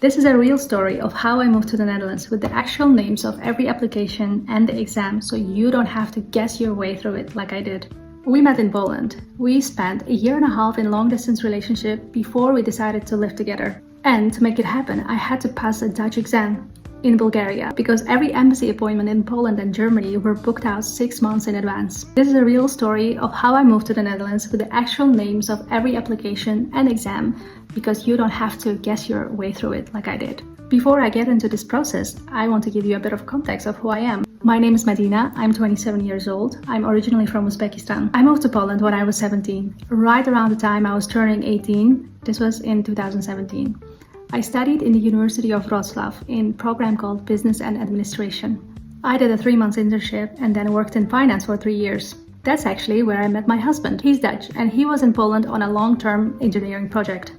This is a real story of how I moved to the Netherlands with the actual names of every application and the exam, so you don't have to guess your way through it like I did. We met in Poland. We spent a year and a half in a long-distance relationship before we decided to live together. And to make it happen, I had to pass a Dutch exam in Bulgaria because every embassy appointment in Poland and Germany were booked out 6 months in advance. This is a real story of how I moved to the Netherlands with the actual names of every application and exam, because you don't have to guess your way through it like I did. Before I get into this process, I want to give you a bit of context of who I am. My name is Medina, I'm 27 years old. I'm originally from Uzbekistan. I moved to Poland when I was 17, right around the time I was turning 18. This was in 2017. I studied in the University of Wrocław in a program called Business and Administration. I did a 3-month internship and then worked in finance for 3 years. That's actually where I met my husband. He's Dutch and he was in Poland on a long-term engineering project.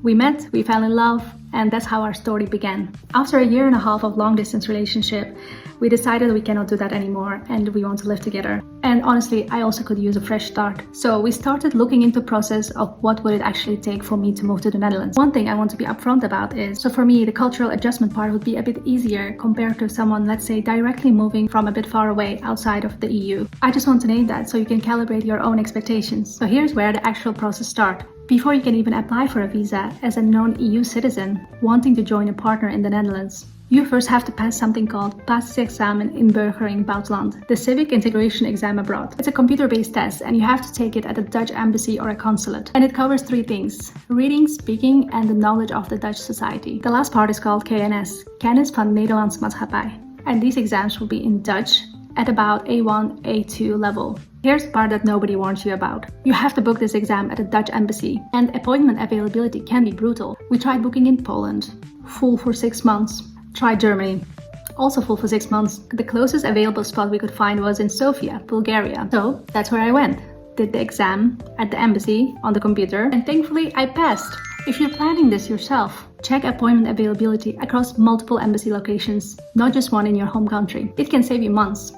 We met, we fell in love, and that's how our story began. After a year and a half of long-distance relationship, we decided we cannot do that anymore and we want to live together. And honestly, I also could use a fresh start. So we started looking into the process of what would it actually take for me to move to the Netherlands. One thing I want to be upfront about is, so for me, the cultural adjustment part would be a bit easier compared to someone, let's say, directly moving from a bit far away outside of the EU. I just want to name that so you can calibrate your own expectations. So here's where the actual process starts. Before you can even apply for a visa as a non-EU citizen wanting to join a partner in the Netherlands, you first have to pass something called Basisexamen Inburgering Buitenland, the civic integration exam abroad. It's a computer-based test and you have to take it at a Dutch embassy or a consulate. And it covers 3 things: reading, speaking, and the knowledge of the Dutch society. The last part is called KNS, Kennis van Nederlands Maatschappij. And these exams will be in Dutch at about A1, A2 level. Here's the part that nobody warns you about. You have to book this exam at a Dutch embassy, and appointment availability can be brutal. We tried booking in Poland, full for 6 months. Tried Germany, also full for 6 months. The closest available spot we could find was in Sofia, Bulgaria. So that's where I went. Did the exam at the embassy on the computer, and thankfully I passed. If you're planning this yourself, check appointment availability across multiple embassy locations, not just one in your home country. It can save you months.